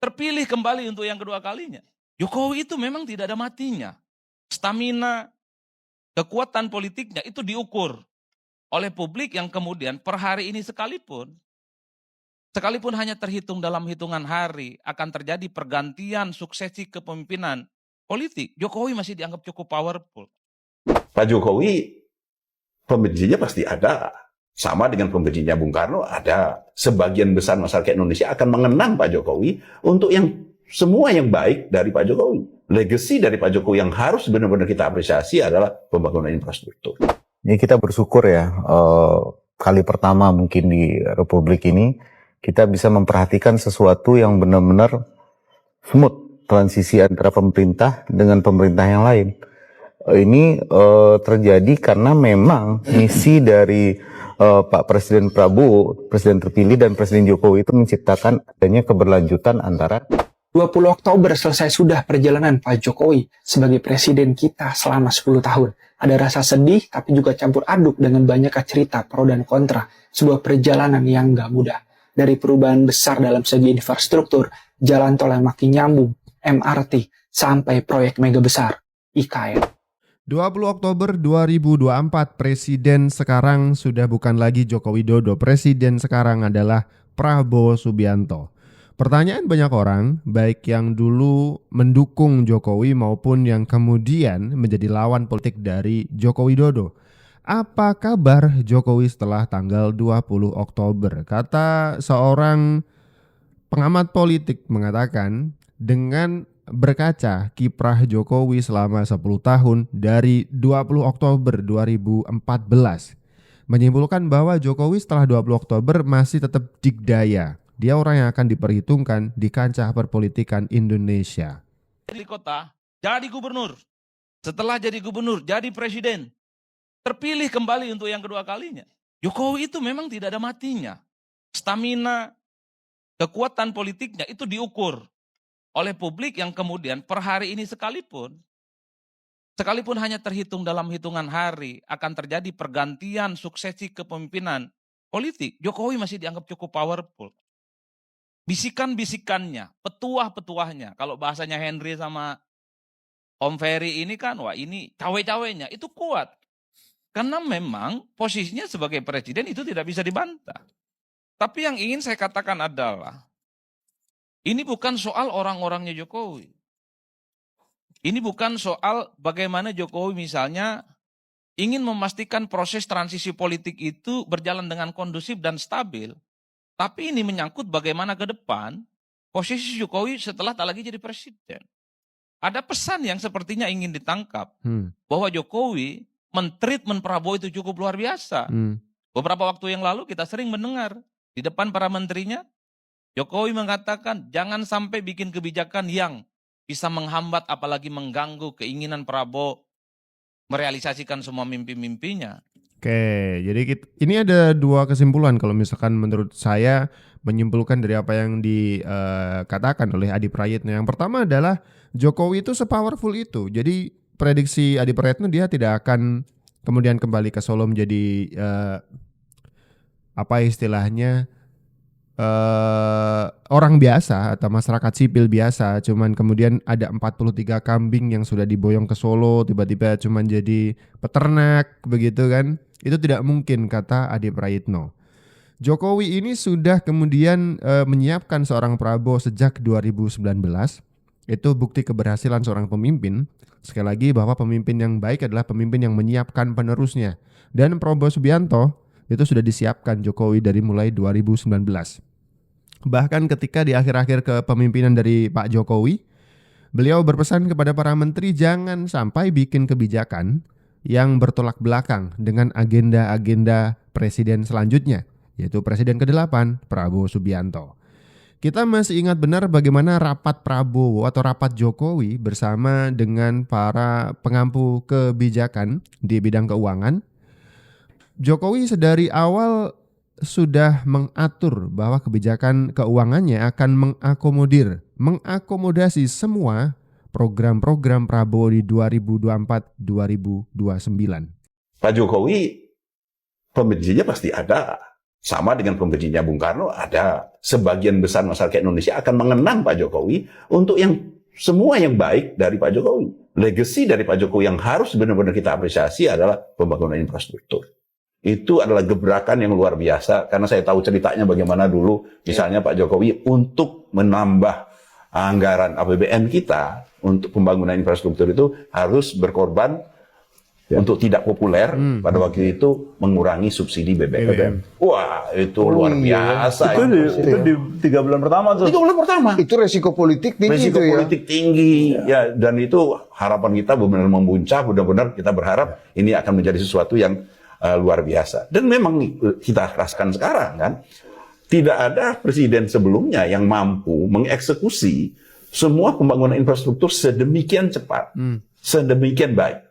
terpilih kembali untuk yang kedua kalinya. Jokowi itu memang tidak ada matinya. Stamina, kekuatan politiknya itu diukur oleh publik yang kemudian per hari ini sekalipun hanya terhitung dalam hitungan hari akan terjadi pergantian suksesi kepemimpinan politik, Jokowi masih dianggap cukup powerful. Pak Jokowi pembencinya pasti ada. Sama dengan pembencinya Bung Karno ada. Sebagian besar masyarakat Indonesia akan mengenang Pak Jokowi untuk yang semua yang baik dari Pak Jokowi. Legacy dari Pak Jokowi yang harus benar-benar kita apresiasi adalah pembangunan infrastruktur. Ini kita bersyukur ya, kali pertama mungkin di Republik ini kita bisa memperhatikan sesuatu yang benar-benar smooth transisi antara pemerintah dengan pemerintah yang lain. Ini terjadi karena memang misi dari Pak Presiden Prabowo, Presiden terpilih dan Presiden Jokowi itu menciptakan adanya keberlanjutan antara 20 Oktober selesai sudah perjalanan Pak Jokowi sebagai presiden kita selama 10 tahun. Ada rasa sedih tapi juga campur aduk dengan banyak cerita pro dan kontra. Sebuah perjalanan yang gak mudah. Dari perubahan besar dalam segi infrastruktur, jalan tol yang makin nyambung, MRT, sampai proyek mega besar, IKN. 20 Oktober 2024, Presiden sekarang sudah bukan lagi Joko Widodo. Presiden sekarang adalah Prabowo Subianto. Pertanyaan banyak orang, baik yang dulu mendukung Jokowi maupun yang kemudian menjadi lawan politik dari Joko Widodo. Apa kabar Jokowi setelah tanggal 20 Oktober? Kata seorang pengamat politik mengatakan, dengan berkaca kiprah Jokowi selama 10 tahun dari 20 Oktober 2014 menyimpulkan bahwa Jokowi setelah 20 Oktober masih tetap digdaya. Dia orang yang akan diperhitungkan di kancah perpolitikan Indonesia. Di kota, jadi gubernur. Setelah jadi gubernur, jadi presiden. Terpilih kembali untuk yang kedua kalinya. Jokowi itu memang tidak ada matinya. Stamina, kekuatan politiknya itu diukur oleh publik yang kemudian per hari ini sekalipun hanya terhitung dalam hitungan hari akan terjadi pergantian suksesi kepemimpinan politik, Jokowi masih dianggap cukup powerful. Bisikan-bisikannya, petuah-petuahnya, kalau bahasanya Henry sama Om Ferry ini kan, wah ini cawe-cawenya, itu kuat. Karena memang posisinya sebagai presiden itu tidak bisa dibantah. Tapi yang ingin saya katakan adalah, ini bukan soal orang-orangnya Jokowi. Ini bukan soal bagaimana Jokowi misalnya ingin memastikan proses transisi politik itu berjalan dengan kondusif dan stabil. Tapi ini menyangkut bagaimana ke depan posisi Jokowi setelah tak lagi jadi presiden. Ada pesan yang sepertinya ingin ditangkap. Bahwa Jokowi men-treatment Prabowo itu cukup luar biasa. Beberapa waktu yang lalu kita sering mendengar di depan para menterinya, Jokowi mengatakan jangan sampai bikin kebijakan yang bisa menghambat apalagi mengganggu keinginan Prabowo merealisasikan semua mimpi-mimpinya. Oke, jadi ini ada dua kesimpulan kalau misalkan menurut saya menyimpulkan dari apa yang dikatakan oleh Adi Prayitno. Yang pertama adalah Jokowi itu sepowerful itu. Jadi prediksi Adi Prayitno dia tidak akan kemudian kembali ke Solo menjadi apa istilahnya orang biasa atau masyarakat sipil biasa, cuman kemudian ada 43 kambing yang sudah diboyong ke Solo tiba-tiba cuman jadi peternak begitu kan. Itu tidak mungkin kata Adi Prayitno. Jokowi ini sudah kemudian menyiapkan seorang Prabowo sejak 2019. Itu bukti keberhasilan seorang pemimpin. Sekali lagi bahwa pemimpin yang baik adalah pemimpin yang menyiapkan penerusnya. Dan Prabowo Subianto itu sudah disiapkan Jokowi dari mulai 2019. Bahkan ketika di akhir-akhir kepemimpinan dari Pak Jokowi, beliau berpesan kepada para menteri jangan sampai bikin kebijakan yang bertolak belakang dengan agenda-agenda presiden selanjutnya, yaitu Presiden ke-8 Prabowo Subianto. Kita masih ingat benar bagaimana rapat Prabowo atau rapat Jokowi bersama dengan para pengampu kebijakan di bidang keuangan. Jokowi sedari awal sudah mengatur bahwa kebijakan keuangannya akan mengakomodasi semua program-program Prabowo di 2024-2029. Pak Jokowi pembencinya pasti ada. Sama dengan pembedinya Bung Karno, ada sebagian besar masyarakat Indonesia akan mengenang Pak Jokowi untuk yang semua yang baik dari Pak Jokowi. Legacy dari Pak Jokowi yang harus benar-benar kita apresiasi adalah pembangunan infrastruktur. Itu adalah gebrakan yang luar biasa, karena saya tahu ceritanya bagaimana dulu, misalnya Pak Jokowi untuk menambah anggaran APBN kita untuk pembangunan infrastruktur itu harus berkorban untuk tidak populer pada waktu itu mengurangi subsidi BBM. Wah, itu luar biasa. Itu di 3 bulan pertama tuh. 3 bulan pertama. Itu resiko politik tinggi Resiko itu ya. politik tinggi ya, dan itu harapan kita benar-benar membuncah. Benar-benar kita berharap ini akan menjadi sesuatu yang luar biasa. Dan memang kita rasakan sekarang kan, tidak ada presiden sebelumnya yang mampu mengeksekusi semua pembangunan infrastruktur sedemikian cepat, sedemikian baik.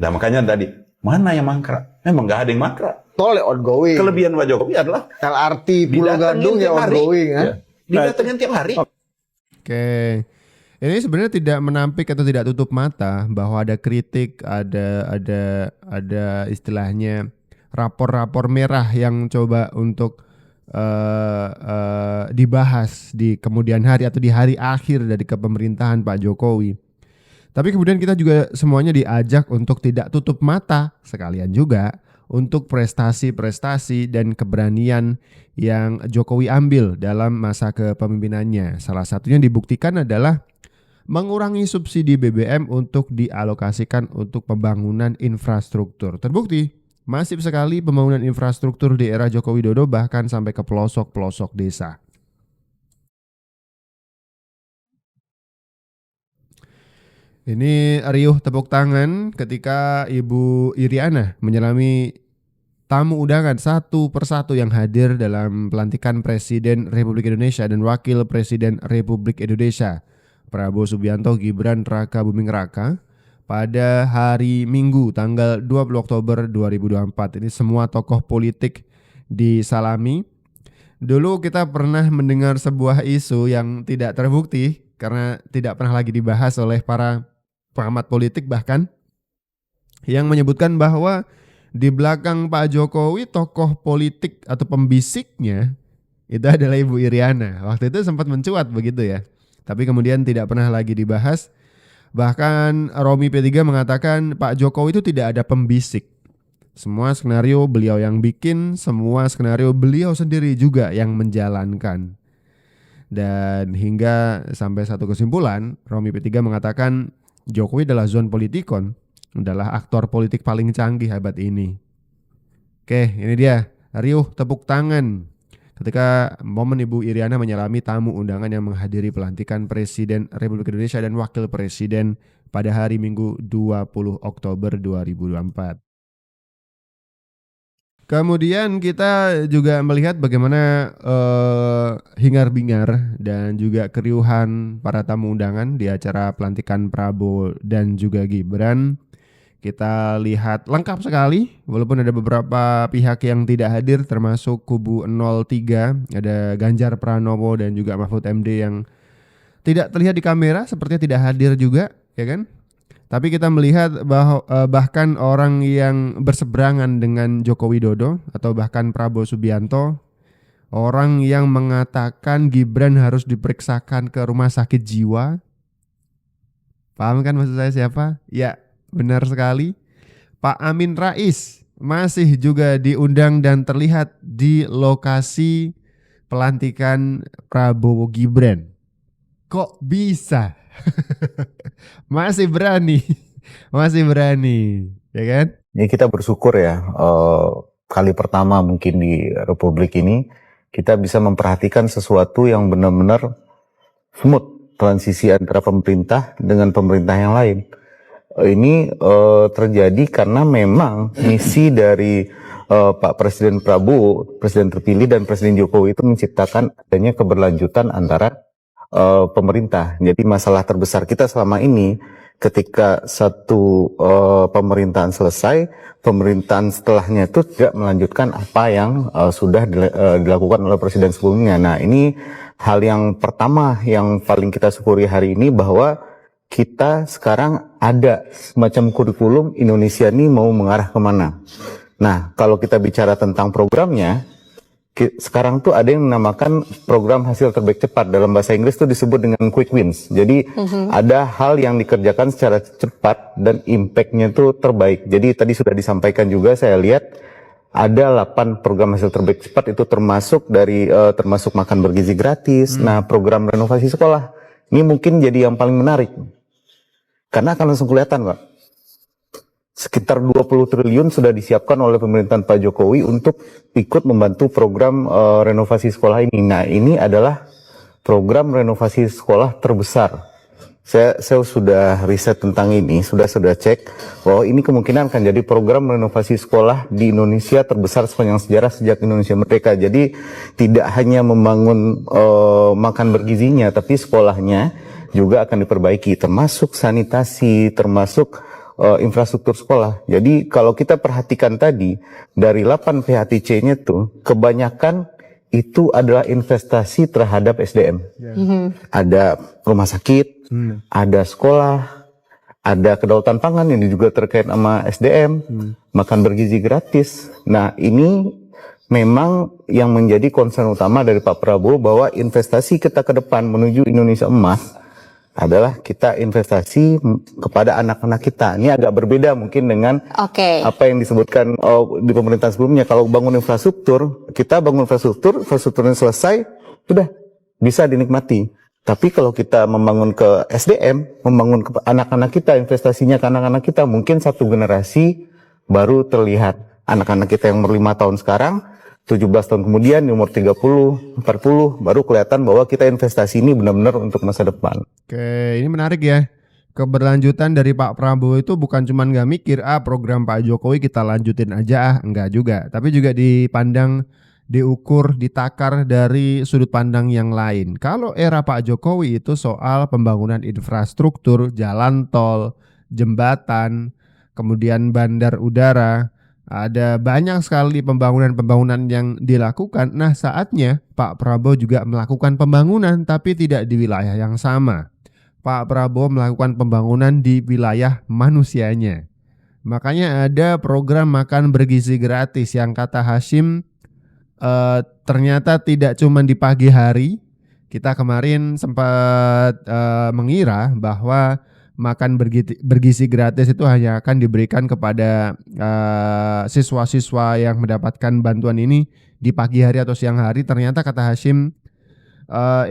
Nah makanya tadi, mana yang mangkrak? Memang nggak ada yang mangkrak. Tol ya ongoing. Kelebihan Pak Jokowi adalah LRT Pulau Gadung ya ongoing kan. Didatengin tiap hari. Oke. Ini sebenarnya tidak menampik atau tidak tutup mata bahwa ada kritik, ada istilahnya rapor-rapor merah yang coba untuk dibahas di kemudian hari atau di hari akhir dari kepemerintahan Pak Jokowi. Tapi kemudian kita juga semuanya diajak untuk tidak tutup mata sekalian juga untuk prestasi-prestasi dan keberanian yang Jokowi ambil dalam masa kepemimpinannya. Salah satunya dibuktikan adalah mengurangi subsidi BBM untuk dialokasikan untuk pembangunan infrastruktur. Terbukti masif sekali pembangunan infrastruktur di era Joko Widodo bahkan sampai ke pelosok-pelosok desa. Ini riuh tepuk tangan ketika Ibu Iriana menyelami tamu undangan satu persatu yang hadir dalam pelantikan Presiden Republik Indonesia dan Wakil Presiden Republik Indonesia Prabowo Subianto Gibran Raka Buming Raka pada hari Minggu tanggal 20 Oktober 2024. Ini semua tokoh politik disalami. Dulu kita pernah mendengar sebuah isu yang tidak terbukti karena tidak pernah lagi dibahas oleh para pengamat politik bahkan, yang menyebutkan bahwa di belakang Pak Jokowi tokoh politik atau pembisiknya itu adalah Ibu Iriana. Waktu itu sempat mencuat begitu ya, tapi kemudian tidak pernah lagi dibahas. Bahkan Romi P3 mengatakan Pak Jokowi itu tidak ada pembisik. Semua skenario beliau yang bikin, semua skenario beliau sendiri juga yang menjalankan. Dan hingga sampai satu kesimpulan, Romi P3 mengatakan Jokowi adalah zon politikon, adalah aktor politik paling canggih abad ini. Oke, ini dia riuh tepuk tangan ketika momen Ibu Iriana menyalami tamu undangan yang menghadiri pelantikan Presiden Republik Indonesia dan Wakil Presiden pada hari Minggu 20 Oktober 2024. Kemudian kita juga melihat bagaimana hingar-bingar dan juga keriuhan para tamu undangan di acara pelantikan Prabowo dan juga Gibran. Kita lihat lengkap sekali, walaupun ada beberapa pihak yang tidak hadir termasuk kubu 03, ada Ganjar Pranowo dan juga Mahfud MD yang tidak terlihat di kamera, sepertinya tidak hadir juga, ya kan? Tapi kita melihat bahwa bahkan orang yang berseberangan dengan Joko Widodo atau bahkan Prabowo Subianto, orang yang mengatakan Gibran harus diperiksakan ke rumah sakit jiwa. Paham kan maksud saya siapa? Ya, benar sekali. Pak Amin Rais masih juga diundang dan terlihat di lokasi pelantikan Prabowo Gibran. Kok bisa? Masih berani, ya kan? Ya kita bersyukur ya, kali pertama mungkin di Republik ini kita bisa memperhatikan sesuatu yang benar-benar smooth transisi antara pemerintah dengan pemerintah yang lain. Ini terjadi karena memang misi dari Pak Presiden Prabowo, Presiden terpilih dan Presiden Jokowi itu menciptakan adanya keberlanjutan antara pemerintah. Jadi masalah terbesar kita selama ini ketika satu pemerintahan selesai, pemerintahan setelahnya itu tidak melanjutkan apa yang sudah dilakukan oleh presiden sebelumnya. Nah, ini hal yang pertama yang paling kita syukuri hari ini, bahwa kita sekarang ada semacam kurikulum Indonesia ini mau mengarah kemana. Nah, kalau kita bicara tentang programnya, sekarang tuh ada yang dinamakan program hasil terbaik cepat, dalam bahasa Inggris tuh disebut dengan quick wins. Jadi ada hal yang dikerjakan secara cepat dan impact-nya tuh terbaik. Jadi tadi sudah disampaikan juga, saya lihat ada 8 program hasil terbaik cepat, itu termasuk makan bergizi gratis. Nah, program renovasi sekolah ini mungkin jadi yang paling menarik karena akan langsung kelihatan, Pak. Sekitar 20 triliun sudah disiapkan oleh pemerintahan Pak Jokowi untuk ikut membantu program renovasi sekolah ini. Nah, ini adalah program renovasi sekolah terbesar. Saya sudah riset tentang ini, sudah cek bahwa ini kemungkinan akan jadi program renovasi sekolah di Indonesia terbesar sepanjang sejarah sejak Indonesia merdeka. Jadi tidak hanya membangun makan bergizinya, tapi sekolahnya juga akan diperbaiki, termasuk sanitasi, termasuk infrastruktur sekolah. Jadi kalau kita perhatikan tadi, dari 8 PHTC-nya tuh, kebanyakan itu adalah investasi terhadap SDM. Ada rumah sakit, ada sekolah, ada kedaulatan pangan yang juga terkait sama SDM, makan bergizi gratis. Nah, ini memang yang menjadi concern utama dari Pak Prabowo, bahwa investasi kita ke depan menuju Indonesia emas adalah kita investasi kepada anak-anak kita. Ini agak berbeda mungkin dengan apa yang disebutkan di pemerintahan sebelumnya. Kalau bangun infrastruktur, kita bangun infrastrukturnya selesai, sudah bisa dinikmati. Tapi kalau kita membangun ke SDM, membangun ke anak-anak kita, investasinya ke anak-anak kita, mungkin satu generasi baru terlihat. Anak-anak kita yang umur 5 tahun sekarang, 17 tahun kemudian, di umur 30, 40, baru kelihatan bahwa kita investasi ini benar-benar untuk masa depan. Oke, ini menarik ya. Keberlanjutan dari Pak Prabowo itu bukan cuma nggak mikir, program Pak Jokowi kita lanjutin aja, enggak juga. Tapi juga dipandang, diukur, ditakar dari sudut pandang yang lain. Kalau era Pak Jokowi itu soal pembangunan infrastruktur, jalan tol, jembatan, kemudian bandar udara, ada banyak sekali pembangunan-pembangunan yang dilakukan. Nah, saatnya Pak Prabowo juga melakukan pembangunan, tapi tidak di wilayah yang sama. Pak Prabowo melakukan pembangunan di wilayah manusianya. Makanya ada program makan bergizi gratis yang kata Hashim ternyata tidak cuma di pagi hari. Kita kemarin sempat mengira bahwa makan bergizi gratis itu hanya akan diberikan kepada siswa-siswa yang mendapatkan bantuan ini di pagi hari atau siang hari. Ternyata kata Hashim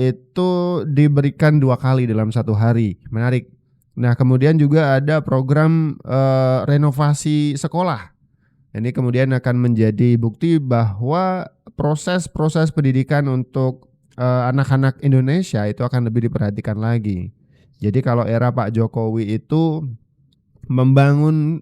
itu diberikan 2 kali dalam 1 hari. Menarik. Nah, kemudian juga ada program renovasi sekolah. Ini kemudian akan menjadi bukti bahwa proses-proses pendidikan untuk anak-anak Indonesia itu akan lebih diperhatikan lagi. Jadi kalau era Pak Jokowi itu membangun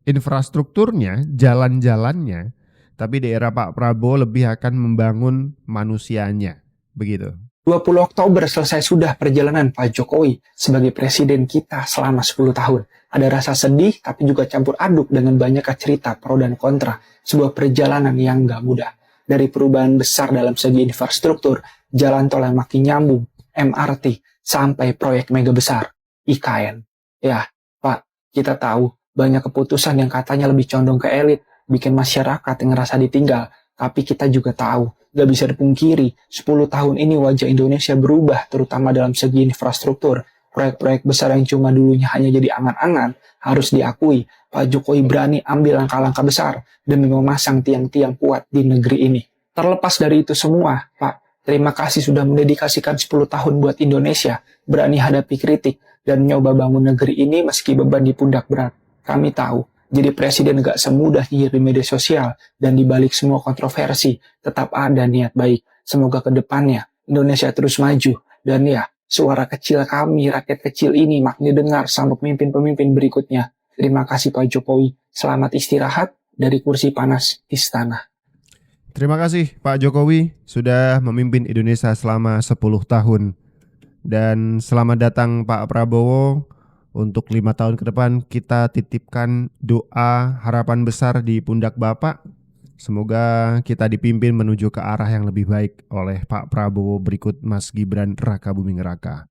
infrastrukturnya, jalan-jalannya, tapi di era Pak Prabowo lebih akan membangun manusianya, begitu. 20 Oktober selesai sudah perjalanan Pak Jokowi sebagai presiden kita selama 10 tahun. Ada rasa sedih tapi juga campur aduk dengan banyak cerita pro dan kontra. Sebuah perjalanan yang gak mudah. Dari perubahan besar dalam segi infrastruktur, jalan tol yang makin nyambung, MRT, sampai proyek mega besar, IKN. Ya, Pak, kita tahu banyak keputusan yang katanya lebih condong ke elit, bikin masyarakat yang ngerasa ditinggal. Tapi kita juga tahu, gak bisa dipungkiri, 10 tahun ini wajah Indonesia berubah, terutama dalam segi infrastruktur. Proyek-proyek besar yang cuma dulunya hanya jadi angan-angan, harus diakui, Pak Jokowi berani ambil langkah-langkah besar demi memasang tiang-tiang kuat di negeri ini. Terlepas dari itu semua, Pak, terima kasih sudah mendedikasikan 10 tahun buat Indonesia, berani hadapi kritik, dan nyoba bangun negeri ini meski beban di pundak berat. Kami tahu, jadi presiden gak semudah di media sosial, dan dibalik semua kontroversi, tetap ada niat baik. Semoga ke depannya Indonesia terus maju, dan ya, suara kecil kami, rakyat kecil ini makin dengar sama pemimpin-pemimpin berikutnya. Terima kasih Pak Jokowi, selamat istirahat dari kursi panas istana. Terima kasih Pak Jokowi sudah memimpin Indonesia selama 10 tahun. Dan selamat datang Pak Prabowo. Untuk 5 tahun ke depan kita titipkan doa harapan besar di pundak Bapak. Semoga kita dipimpin menuju ke arah yang lebih baik oleh Pak Prabowo berikut Mas Gibran Raka Buming Raka.